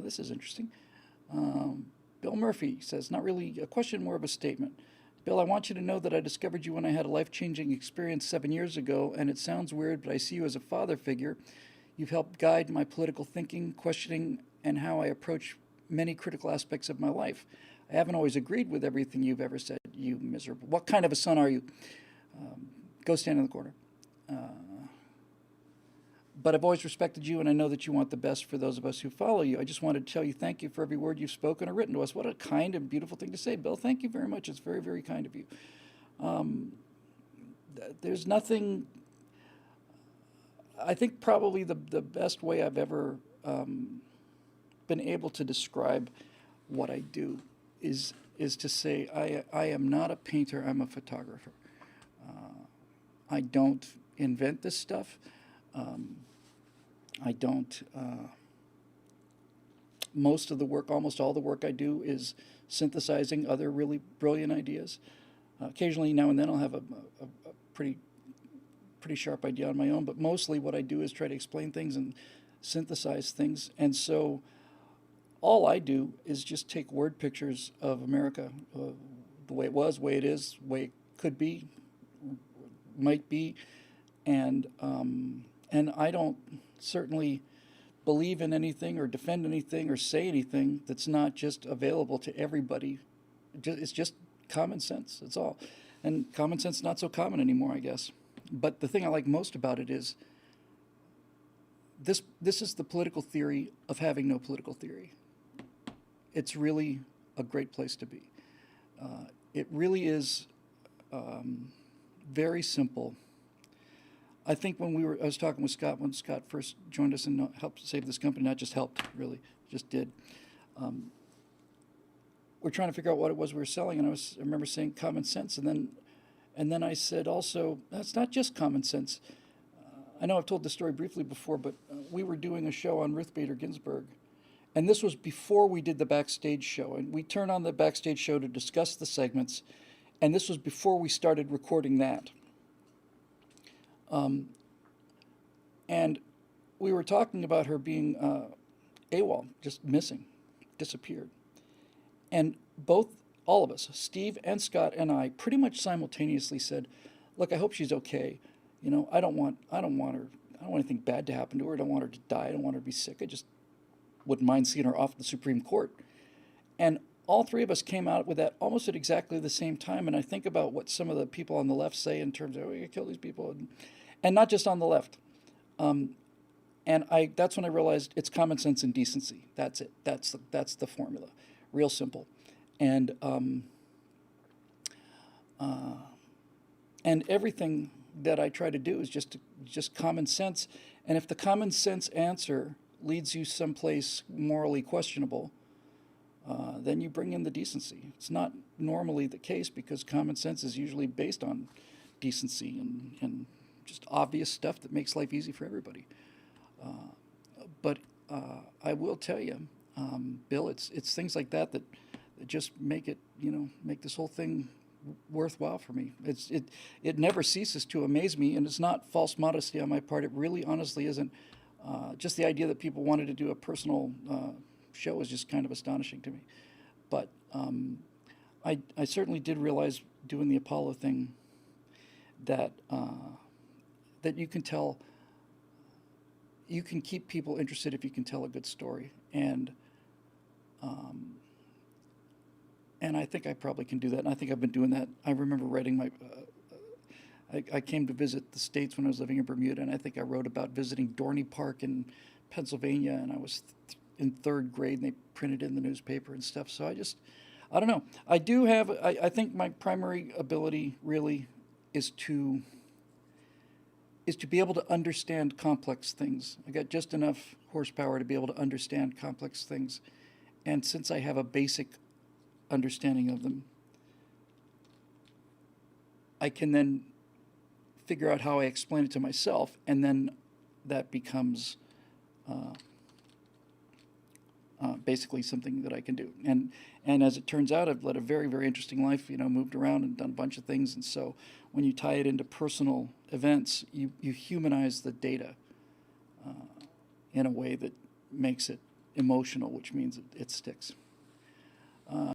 this is interesting. Bill Murphy says, not really a question, more of a statement. Bill, I want you to know that I discovered you when I had a life-changing experience 7 years ago, and it sounds weird, but I see you as a father figure. You've helped guide my political thinking, questioning, and how I approach many critical aspects of my life. I haven't always agreed with everything you've ever said, you miserable. What kind of a son are you? Go stand in the corner. But I've always respected you, and I know that you want the best for those of us who follow you. I just wanted to tell you thank you for every word you've spoken or written to us. What a kind and beautiful thing to say, Bill. Thank you very much. It's very, very kind of you. There's nothing. I think probably the best way I've ever been able to describe what I do is to say I am not a painter. I'm a photographer. I don't invent this stuff. I don't. Most of the work, almost all the work I do, is synthesizing other really brilliant ideas. Occasionally, now and then, I'll have a pretty sharp idea on my own, but mostly what I do is try to explain things and synthesize things. And so all I do is just take word pictures of America, the way it was, the way it is, the way it could be, might be, and I don't certainly believe in anything or defend anything or say anything that's not just available to everybody. It's just common sense. That's all. And common sense is not so common anymore, I guess. But the thing I like most about it is this is the political theory of having no political theory. It's really a great place to be. It really is very simple. I think when I was talking with Scott when Scott first joined us and helped save this company, not just helped, really, just did. We're trying to figure out what it was we were selling, and I remember saying common sense, and then I said also, that's not just common sense. I know I've told this story briefly before, but we were doing a show on Ruth Bader Ginsburg, and this was before we did the backstage show, and we turned on the backstage show to discuss the segments, and this was before we started recording that. And we were talking about her being AWOL, just missing, disappeared. And all of us, Steve and Scott and I, pretty much simultaneously said, "Look, I hope she's okay. You know, I don't want anything bad to happen to her. I don't want her to die. I don't want her to be sick. I just wouldn't mind seeing her off the Supreme Court." And all three of us came out with that almost at exactly the same time. And I think about what some of the people on the left say in terms of, "Oh, you kill these people," and not just on the left. And that's when I realized it's common sense and decency. That's it. That's the formula. Real simple. And everything that I try to do is just common sense. And if the common sense answer leads you someplace morally questionable, then you bring in the decency. It's not normally the case because common sense is usually based on decency and just obvious stuff that makes life easy for everybody. But I will tell you, Bill, it's things like that just make it, make this whole thing worthwhile for me. It never ceases to amaze me, and it's not false modesty on my part. It really, honestly, isn't. Just the idea that people wanted to do a personal show is just kind of astonishing to me. But I certainly did realize doing the Apollo thing that you can tell. You can keep people interested if you can tell a good story, and I think I probably can do that. And I think I've been doing that. I remember writing my. I came to visit the States when I was living in Bermuda, and I think I wrote about visiting Dorney Park in Pennsylvania, and I was in third grade, and they printed it in the newspaper and stuff. So I don't know. I do have. I think my primary ability really is to be able to understand complex things. I got just enough horsepower to be able to understand complex things. And since I have a basic understanding of them, I can then figure out how I explain it to myself, and then that becomes basically something that I can do. And as it turns out, I've led a very, very interesting life, moved around and done a bunch of things. And so when you tie it into personal events, you humanize the data in a way that makes it emotional, which means it sticks.